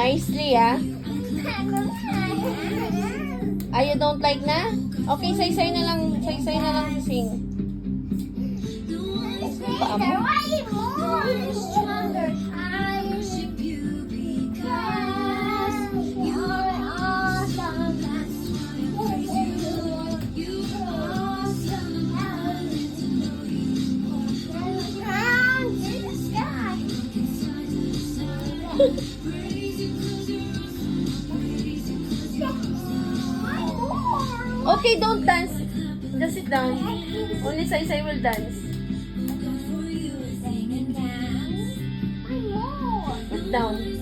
nicely, ah. Ah, you don't like na? Okay, say na lang sing. Paa mo? Okay, don't dance. Just sit down. Only Sai will dance. Sit down.